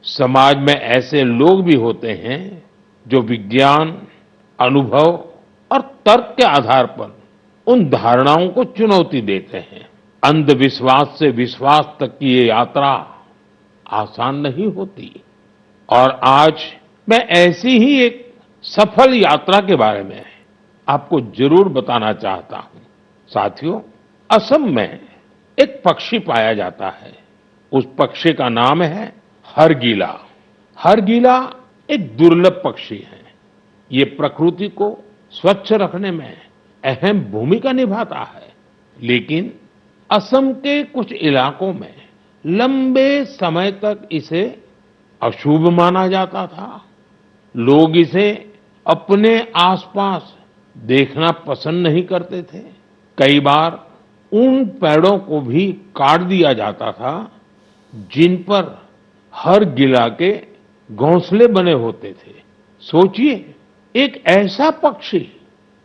समाज में ऐसे लोग भी होते हैं जो विज्ञान, अनुभव और तर्क के आधार पर उन धारणाओं को चुनौती देते हैं। अंधविश्वास से विश्वास तक की ये यात्रा आसान नहीं होती और आज मैं ऐसी ही एक सफल यात्रा के बारे में आपको जरूर बताना चाहता हूं। साथियों, असम में एक पक्षी पाया जाता है। उस पक्षी का नाम है हरगिला। हरगिला एक दुर्लभ पक्षी है। ये प्रकृति को स्वच्छ रखने में अहम भूमिका निभाता है, लेकिन असम के कुछ इलाकों में लंबे समय तक इसे अशुभ माना जाता था। लोग इसे अपने आसपास देखना पसंद नहीं करते थे। कई बार उन पेड़ों को भी काट दिया जाता था जिन पर हर गिला के घोंसले बने होते थे। सोचिए, एक ऐसा पक्षी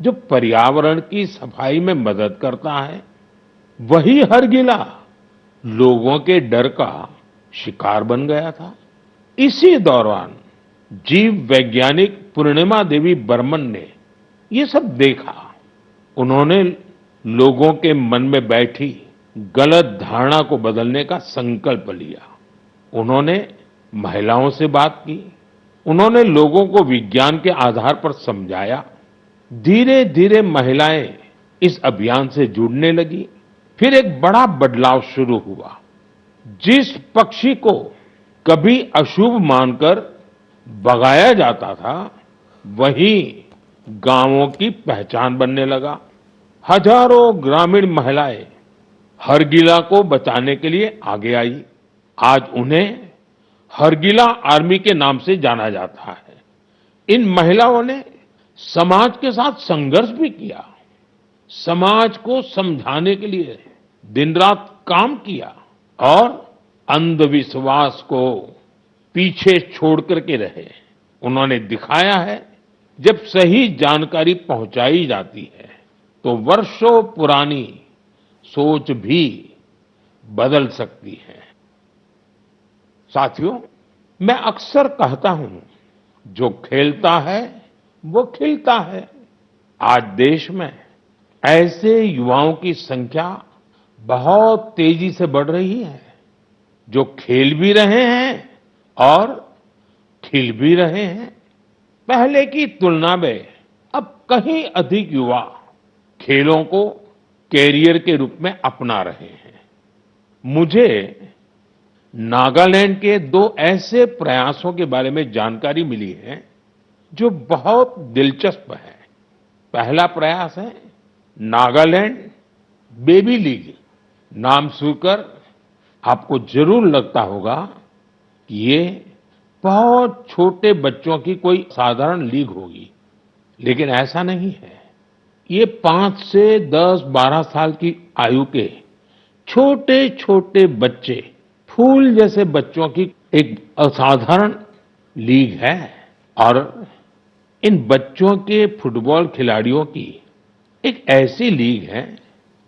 जो पर्यावरण की सफाई में मदद करता है, वही हर गिला लोगों के डर का शिकार बन गया था। इसी दौरान जीव वैज्ञानिक पूर्णिमा देवी बर्मन ने ये सब देखा। उन्होंने लोगों के मन में बैठी गलत धारणा को बदलने का संकल्प लिया। उन्होंने महिलाओं से बात की। उन्होंने लोगों को विज्ञान के आधार पर समझाया। धीरे धीरे महिलाएं इस अभियान से जुड़ने लगी। फिर एक बड़ा बदलाव शुरू हुआ। जिस पक्षी को कभी अशुभ मानकर भगाया जाता था, वही गांवों की पहचान बनने लगा। हजारों ग्रामीण महिलाएं हरगिला को बचाने के लिए आगे आई। आज उन्हें हरगिला आर्मी के नाम से जाना जाता है। इन महिलाओं ने समाज के साथ संघर्ष भी किया। समाज को समझाने के लिए दिन रात काम किया और अंधविश्वास को पीछे छोड़ करके रहे। उन्होंने दिखाया है, जब सही जानकारी पहुंचाई जाती है तो वर्षों पुरानी सोच भी बदल सकती है। साथियों, मैं अक्सर कहता हूं, जो खेलता है वो खिलता है। आज देश में ऐसे युवाओं की संख्या बहुत तेजी से बढ़ रही है, जो खेल भी रहे हैं और खिल भी रहे हैं। पहले की तुलना में अब कहीं अधिक युवा खेलों को कैरियर के रूप में अपना रहे हैं। मुझे नागालैंड के दो ऐसे प्रयासों के बारे में जानकारी मिली है जो बहुत दिलचस्प है। पहला प्रयास है नागालैंड बेबी लीग। नाम सुनकर आपको जरूर लगता होगा कि ये बहुत छोटे बच्चों की कोई साधारण लीग होगी, लेकिन ऐसा नहीं है। ये 5 से 10, 12 साल की आयु के छोटे छोटे बच्चे, फूल जैसे बच्चों की एक असाधारण लीग है। और इन बच्चों के फुटबॉल खिलाड़ियों की एक ऐसी लीग है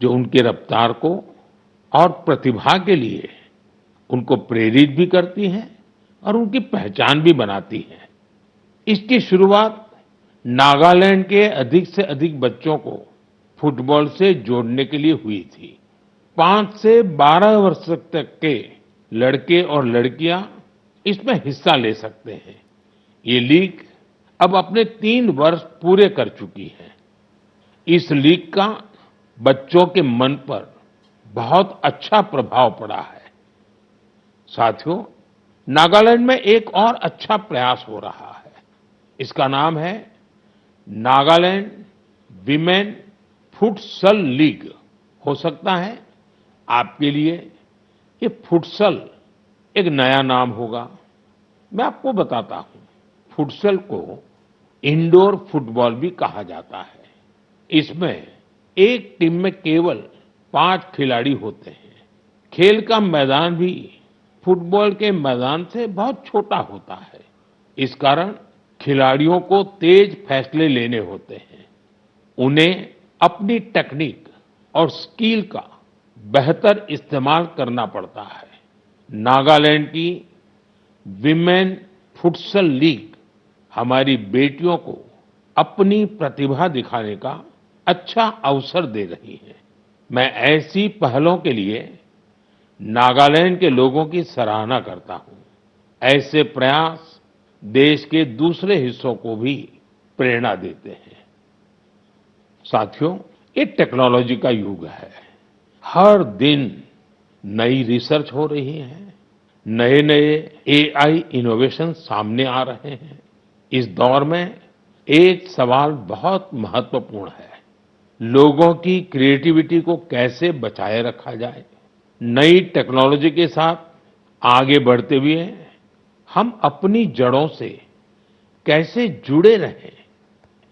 जो उनकी रफ्तार को और प्रतिभा के लिए उनको प्रेरित भी करती है और उनकी पहचान भी बनाती है। इसकी शुरुआत नागालैंड के अधिक से अधिक बच्चों को फुटबॉल से जोड़ने के लिए हुई थी। 5 से 12 वर्ष तक के लड़के और लड़कियां इसमें हिस्सा ले सकते हैं। ये लीग अब अपने 3 वर्ष पूरे कर चुकी है। इस लीग का बच्चों के मन पर बहुत अच्छा प्रभाव पड़ा है। साथियों, नागालैंड में एक और अच्छा प्रयास हो रहा है। इसका नाम है नागालैंड विमेन फुटसल लीग। हो सकता है आपके लिए ये फुटसल एक नया नाम होगा। मैं आपको बताता हूं, फुटसल को इंडोर फुटबॉल भी कहा जाता है। इसमें एक टीम में केवल 5 खिलाड़ी होते हैं। खेल का मैदान भी फुटबॉल के मैदान से बहुत छोटा होता है। इस कारण खिलाड़ियों को तेज फैसले लेने होते हैं। उन्हें अपनी टेक्निक और स्किल का बेहतर इस्तेमाल करना पड़ता है। नागालैंड की विमेन फुटसल लीग हमारी बेटियों को अपनी प्रतिभा दिखाने का अच्छा अवसर दे रही है। मैं ऐसी पहलों के लिए नागालैंड के लोगों की सराहना करता हूं। ऐसे प्रयास देश के दूसरे हिस्सों को भी प्रेरणा देते हैं। साथियों, ये टेक्नोलॉजी का युग है। हर दिन नई रिसर्च हो रही है, नए-नए एआई इनोवेशन सामने आ रहे हैं। इस दौर में एक सवाल बहुत महत्वपूर्ण है, लोगों की क्रिएटिविटी को कैसे बचाए रखा जाए। नई टेक्नोलॉजी के साथ आगे बढ़ते हुए हम अपनी जड़ों से कैसे जुड़े रहें,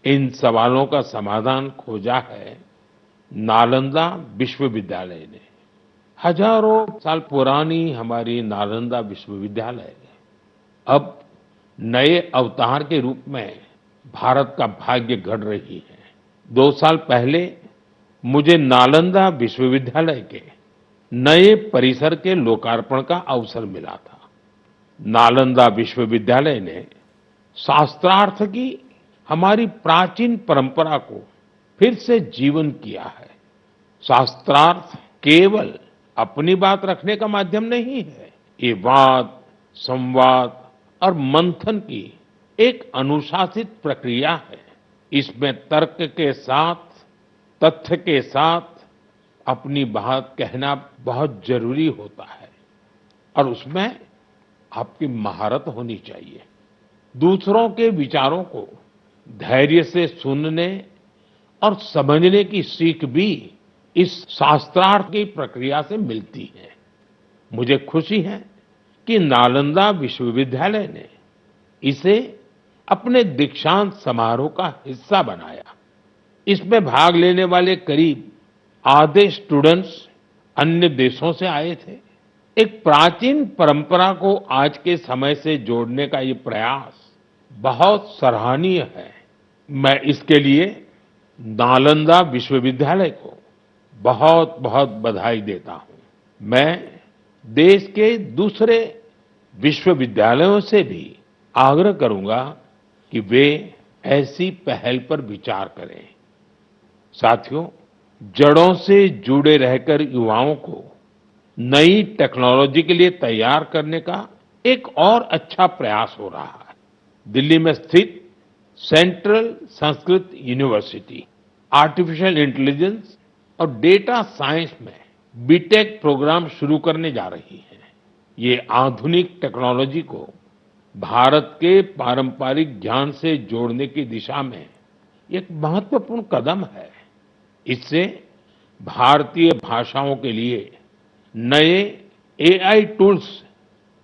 इन सवालों का समाधान खोजा है नालंदा विश्वविद्यालय ने। हजारों साल पुरानी हमारी नालंदा विश्वविद्यालय अब नए अवतार के रूप में भारत का भाग्य गढ़ रही है। 2 साल पहले मुझे नालंदा विश्वविद्यालय के नए परिसर के लोकार्पण का अवसर मिला था। नालंदा विश्वविद्यालय ने शास्त्रार्थ की हमारी प्राचीन परंपरा को फिर से जीवन किया है। शास्त्रार्थ केवल अपनी बात रखने का माध्यम नहीं है, ये वाद, संवाद और मंथन की एक अनुशासित प्रक्रिया है। इसमें तर्क के साथ, तथ्य के साथ अपनी बात कहना बहुत जरूरी होता है और उसमें आपकी महारत होनी चाहिए। दूसरों के विचारों को धैर्य से सुनने और समझने की सीख भी इस शास्त्रार्थ की प्रक्रिया से मिलती है। मुझे खुशी है कि नालंदा विश्वविद्यालय ने इसे अपने दीक्षांत समारोह का हिस्सा बनाया। इसमें भाग लेने वाले करीब आधे स्टूडेंट्स अन्य देशों से आए थे। एक प्राचीन परंपरा को आज के समय से जोड़ने का ये प्रयास बहुत सराहनीय है। मैं इसके लिए नालंदा विश्वविद्यालय को बहुत बहुत बधाई देता हूं। मैं देश के दूसरे विश्वविद्यालयों से भी आग्रह करूंगा कि वे ऐसी पहल पर विचार करें। साथियों, जड़ों से जुड़े रहकर युवाओं को नई टेक्नोलॉजी के लिए तैयार करने का एक और अच्छा प्रयास हो रहा है। दिल्ली में स्थित central Sanskrit university artificial intelligence और डेटा साइंस में बीटेक प्रोग्राम शुरू करने जा रही है। ये आधुनिक टेक्नोलॉजी को भारत के पारंपरिक ज्ञान से जोड़ने की दिशा में एक महत्वपूर्ण कदम है। इससे भारतीय भाषाओं के लिए नए एआई टूल्स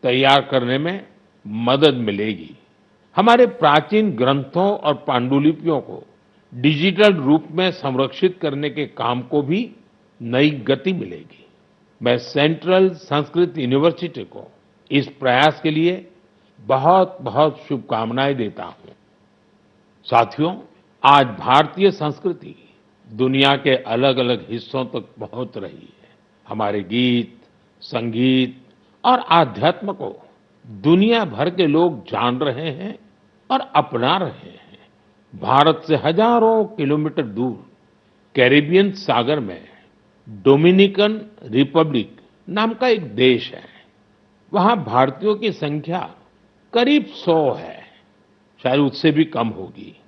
तैयार करने में मदद मिलेगी। हमारे प्राचीन ग्रंथों और पांडुलिपियों को डिजिटल रूप में संरक्षित करने के काम को भी नई गति मिलेगी। मैं सेंट्रल संस्कृत यूनिवर्सिटी को इस प्रयास के लिए बहुत बहुत शुभकामनाएं देता हूं। साथियों, आज भारतीय संस्कृति दुनिया के अलग अलग हिस्सों तक पहुंच रही है। हमारे गीत, संगीत और आध्यात्म को दुनिया भर के लोग जान रहे हैं और अपना रहे हैं। भारत से हजारों किलोमीटर दूर कैरिबियन सागर में डोमिनिकन रिपब्लिक नाम का एक देश है। वहां भारतीयों की संख्या करीब 100 है, शायद उससे भी कम होगी।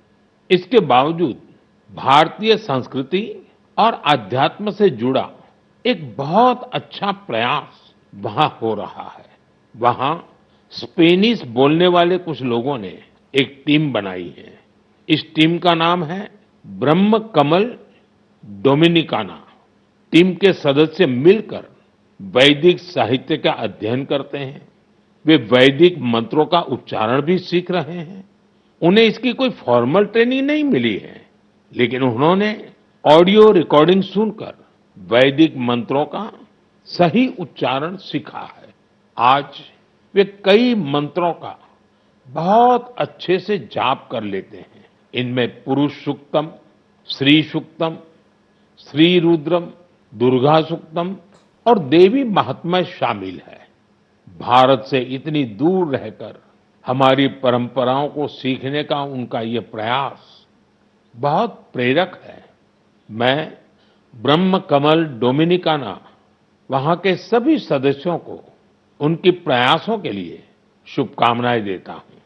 इसके बावजूद भारतीय संस्कृति और अध्यात्म से जुड़ा एक बहुत अच्छा प्रयास वहां हो रहा है। वहां स्पेनिश बोलने वाले कुछ लोगों ने एक टीम बनाई है। इस टीम का नाम है ब्रह्म कमल डोमिनिकाना। टीम के सदस्य मिलकर वैदिक साहित्य का अध्ययन करते हैं। वे वैदिक मंत्रों का उच्चारण भी सीख रहे हैं। उन्हें इसकी कोई फॉर्मल ट्रेनिंग नहीं मिली है, लेकिन उन्होंने ऑडियो रिकॉर्डिंग सुनकर वैदिक मंत्रों का सही उच्चारण सीखा है। आज वे कई मंत्रों का बहुत अच्छे से जाप कर लेते हैं। इनमें पुरुष सूक्तम, श्री सूक्तम, श्री रुद्रम, दुर्गा सूक्तम और देवी महात्म्य शामिल है। भारत से इतनी दूर रहकर हमारी परंपराओं को सीखने का उनका ये प्रयास बहुत प्रेरक है। मैं ब्रह्म कमल डोमिनिकाना वहां के सभी सदस्यों को उनके प्रयासों के लिए शुभकामनाएं देता हूं।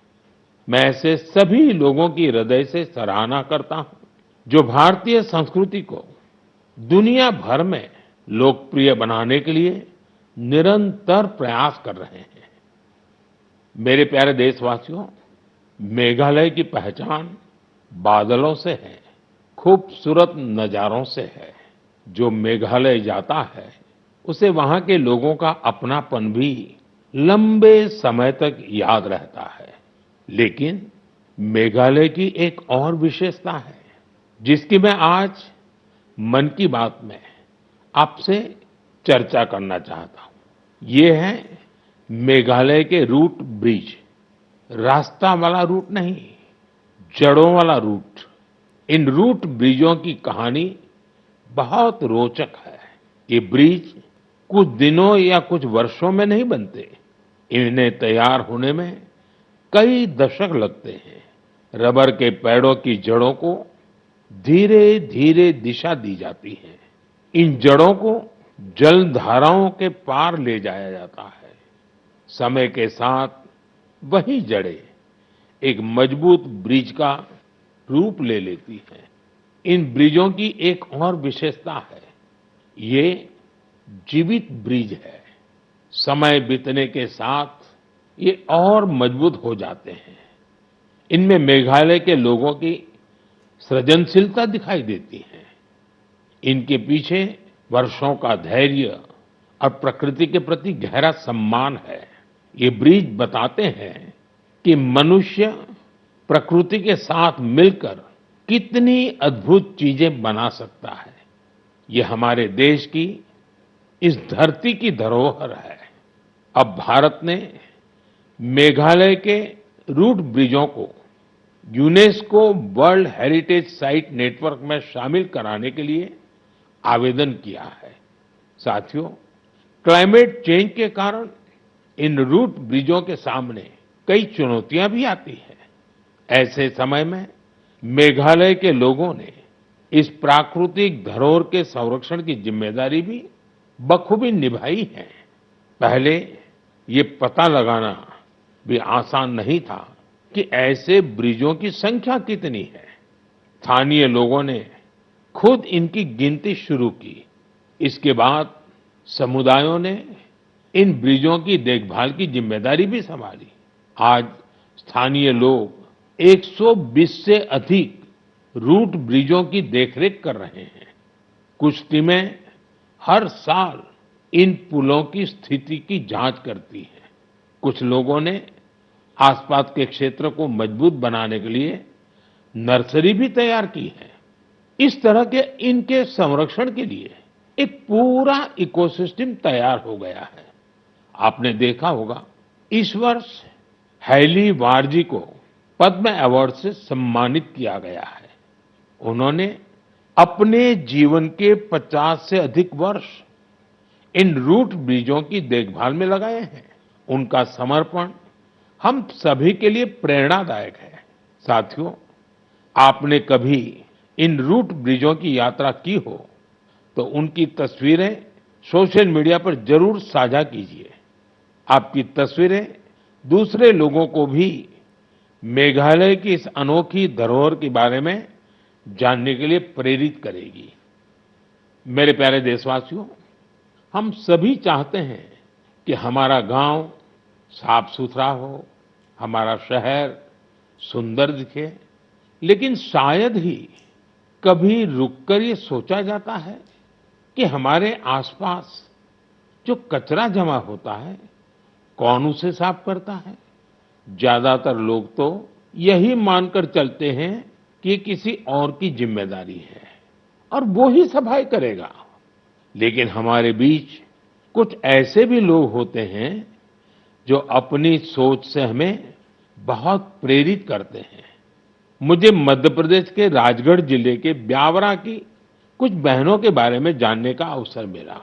मैं ऐसे सभी लोगों की हृदय से सराहना करता हूं जो भारतीय संस्कृति को दुनिया भर में लोकप्रिय बनाने के लिए निरंतर प्रयास कर रहे हैं। मेरे प्यारे देशवासियों, मेघालय की पहचान बादलों से है, खूबसूरत नजारों से है। जो मेघालय जाता है उसे वहां के लोगों का अपनापन भी लंबे समय तक याद रहता है। लेकिन मेघालय की एक और विशेषता है जिसकी मैं आज मन की बात में आपसे चर्चा करना चाहता हूं। ये है मेघालय के रूट ब्रिज। रास्ता वाला रूट नहीं, जड़ों वाला रूट। इन रूट ब्रिजों की कहानी बहुत रोचक है। ये ब्रिज कुछ दिनों या कुछ वर्षों में नहीं बनते। इन्हें तैयार होने में कई दशक लगते हैं। रबर के पेड़ों की जड़ों को धीरे धीरे दिशा दी जाती है। इन जड़ों को जल धाराओं के पार ले जाया जाता है। समय के साथ वही जड़ें एक मजबूत ब्रिज का रूप ले लेती हैं। इन ब्रिजों की एक और विशेषता है, ये जीवित ब्रिज है। समय बीतने के साथ ये और मजबूत हो जाते हैं। इनमें मेघालय के लोगों की सृजनशीलता दिखाई देती है। इनके पीछे वर्षों का धैर्य और प्रकृति के प्रति गहरा सम्मान है। ये ब्रिज बताते हैं कि मनुष्य प्रकृति के साथ मिलकर कितनी अद्भुत चीजें बना सकता है। ये हमारे देश की इस धरती की धरोहर है। अब भारत ने मेघालय के रूट ब्रिजों को UNESCO world heritage site network में शामिल कराने के लिए आवेदन किया है। साथियों, क्लाइमेट चेंज के कारण इन रूट ब्रिजों के सामने कई चुनौतियां भी आती हैं। ऐसे समय में मेघालय के लोगों ने इस प्राकृतिक धरोहर के संरक्षण की जिम्मेदारी भी बखूबी निभाई है। पहले ये पता लगाना भी आसान नहीं था कि ऐसे ब्रिजों की संख्या कितनी है। स्थानीय लोगों ने खुद इनकी गिनती शुरू की। इसके बाद समुदायों ने इन ब्रिजों की देखभाल की जिम्मेदारी भी संभाली। आज स्थानीय लोग 120 से अधिक रूट ब्रिजों की देखरेख कर रहे हैं। कुछ टीमें हर साल इन पुलों की स्थिति की जांच करती हैं। कुछ लोगों ने आसपास के क्षेत्र को मजबूत बनाने के लिए नर्सरी भी तैयार की है। इस तरह के इनके संरक्षण के लिए एक पूरा इकोसिस्टम तैयार हो गया है। आपने देखा होगा, इस वर्ष हैली वारजी को पद्म अवार्ड से सम्मानित किया गया है। उन्होंने अपने जीवन के 50 से अधिक वर्ष इन रूट ब्रिजों की देखभाल में लगाए हैं। उनका समर्पण हम सभी के लिए प्रेरणादायक है। साथियों, आपने कभी इन रूट ब्रिजों की यात्रा की हो तो उनकी तस्वीरें सोशल मीडिया पर जरूर साझा कीजिए। आपकी तस्वीरें दूसरे लोगों को भी मेघालय की इस अनोखी धरोहर के बारे में जानने के लिए प्रेरित करेगी। मेरे प्यारे देशवासियों, हम सभी चाहते हैं कि हमारा गांव साफ सुथरा हो, हमारा शहर सुंदर दिखे। लेकिन शायद ही कभी रुककर ये सोचा जाता है कि हमारे आसपास जो कचरा जमा होता है, कौन उसे साफ करता है। ज्यादातर लोग तो यही मानकर चलते हैं कि ये किसी और की जिम्मेदारी है और वो ही सफाई करेगा। लेकिन हमारे बीच कुछ ऐसे भी लोग होते हैं जो अपनी सोच से हमें बहुत प्रेरित करते हैं। मुझे मध्य प्रदेश के राजगढ़ जिले के ब्यावरा की कुछ बहनों के बारे में जानने का अवसर मिला।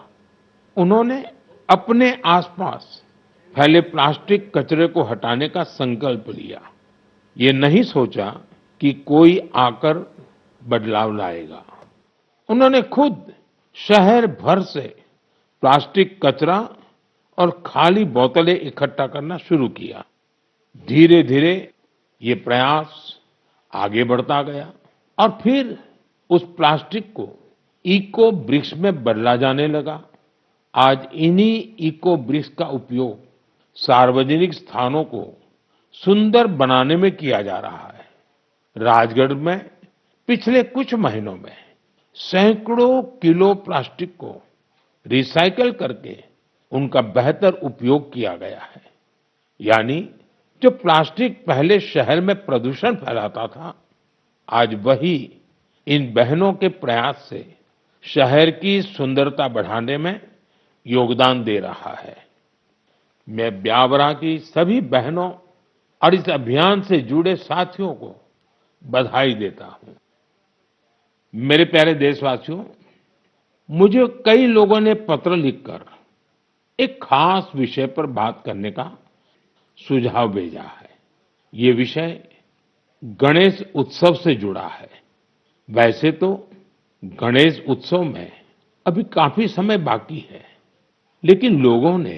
उन्होंने अपने आसपास फैले प्लास्टिक कचरे को हटाने का संकल्प लिया। ये नहीं सोचा कि कोई आकर बदलाव लाएगा। उन्होंने खुद शहर भर से प्लास्टिक कचरा और खाली बोतलें इकट्ठा करना शुरू किया। धीरे धीरे ये प्रयास आगे बढ़ता गया और फिर उस प्लास्टिक को इको ब्रिक्स में बदला जाने लगा। आज इन्हीं इको ब्रिक्स का उपयोग सार्वजनिक स्थानों को सुंदर बनाने में किया जा रहा है। राजगढ़ में पिछले कुछ महीनों में सैकड़ों किलो प्लास्टिक को रिसाइकल करके उनका बेहतर उपयोग किया गया है। यानी जो प्लास्टिक पहले शहर में प्रदूषण फैलाता था, आज वही इन बहनों के प्रयास से शहर की सुंदरता बढ़ाने में योगदान दे रहा है। मैं ब्यावरा की सभी बहनों और इस अभियान से जुड़े साथियों को बधाई देता हूं। मेरे प्यारे देशवासियों, मुझे कई लोगों ने पत्र लिखकर एक खास विषय पर बात करने का सुझाव भेजा है। ये विषय गणेश उत्सव से जुड़ा है। वैसे तो गणेश उत्सव में अभी काफी समय बाकी है, लेकिन लोगों ने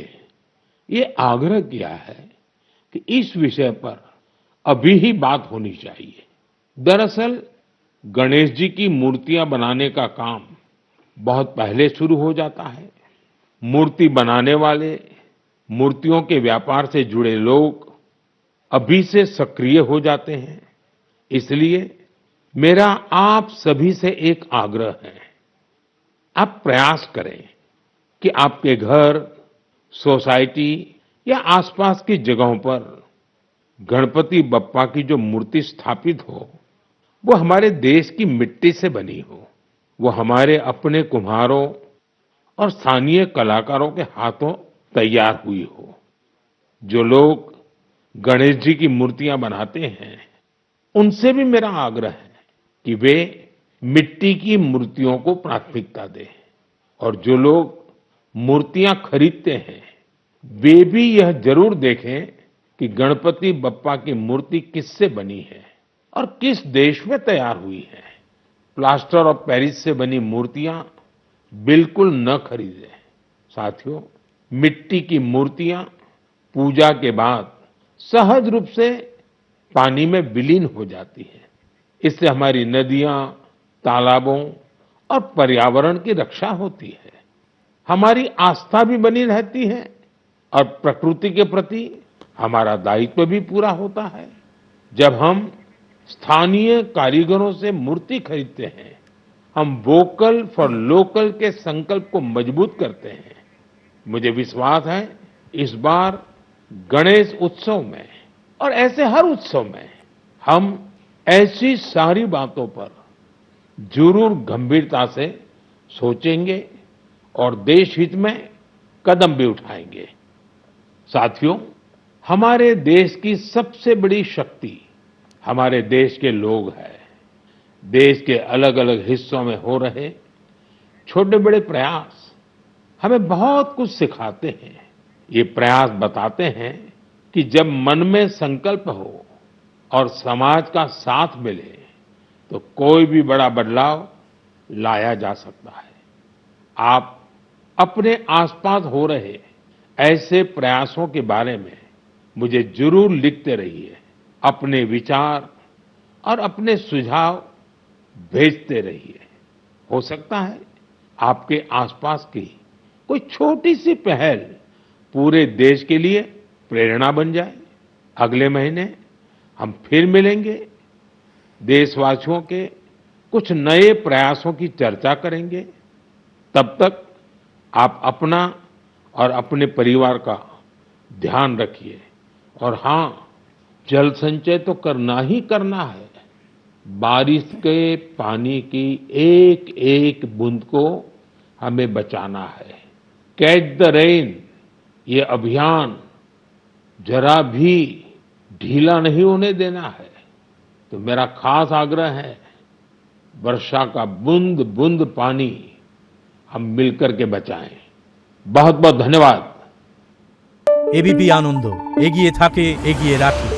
ये आग्रह किया है कि इस विषय पर अभी ही बात होनी चाहिए। दरअसल गणेश जी की मूर्तियां बनाने का काम बहुत पहले शुरू हो जाता है। मूर्ति बनाने वाले, मूर्तियों के व्यापार से जुड़े लोग अभी से सक्रिय हो जाते हैं। इसलिए मेरा आप सभी से एक आग्रह है, आप प्रयास करें कि आपके घर, सोसाइटी या आसपास की जगहों पर गणपति बप्पा की जो मूर्ति स्थापित हो, वो हमारे देश की मिट्टी से बनी हो, वो हमारे अपने कुम्हारों और स्थानीय कलाकारों के हाथों तैयार हुई हो। जो लोग गणेश जी की मूर्तियां बनाते हैं, उनसे भी मेरा आग्रह है कि वे मिट्टी की मूर्तियों को प्राथमिकता दें और जो लोग मूर्तियां खरीदते हैं, वे भी यह जरूर देखें कि गणपति बप्पा की मूर्ति किससे बनी है और किस देश में तैयार हुई है। प्लास्टर ऑफ पेरिस से बनी मूर्तियां बिल्कुल न खरीदें। साथियों, मिट्टी की मूर्तियां पूजा के बाद सहज रूप से पानी में विलीन हो जाती है। इससे हमारी नदियां, तालाबों और पर्यावरण की रक्षा होती है। हमारी आस्था भी बनी रहती है और प्रकृति के प्रति हमारा दायित्व भी पूरा होता है। जब हम स्थानीय कारीगरों से मूर्ति खरीदते हैं, हम वोकल फॉर लोकल के संकल्प को मजबूत करते हैं। मुझे विश्वास है इस बार गणेश उत्सव में और ऐसे हर उत्सव में हम ऐसी सारी बातों पर जरूर गंभीरता से सोचेंगे और देश हित में कदम भी उठाएंगे। साथियों, हमारे देश की सबसे बड़ी शक्ति हमारे देश के लोग हैं। देश के अलग अलग हिस्सों में हो रहे छोटे बड़े प्रयास हमें बहुत कुछ सिखाते हैं। ये प्रयास बताते हैं कि जब मन में संकल्प हो और समाज का साथ मिले तो कोई भी बड़ा बदलाव लाया जा सकता है। आप अपने आसपास हो रहे ऐसे प्रयासों के बारे में मुझे जरूर लिखते रहिए। अपने विचार और अपने सुझाव भेजते रहिए। हो सकता है आपके आसपास की कोई छोटी सी पहल पूरे देश के लिए प्रेरणा बन जाए। अगले महीने हम फिर मिलेंगे, देशवासियों के कुछ नए प्रयासों की चर्चा करेंगे। तब तक आप अपना और अपने परिवार का ध्यान रखिए। और हाँ, जल संचय तो करना ही करना है। बारिश के पानी की एक एक बूंद को हमें बचाना है। कैच द रेन, ये अभियान जरा भी ढीला नहीं होने देना है। तो मेरा खास आग्रह है, वर्षा का बूंद बूंद पानी हम मिलकर के बचाएं। बहुत बहुत धन्यवाद। এবিপি আনন্দ, এগিয়ে থাকে, এগিয়ে রাখে।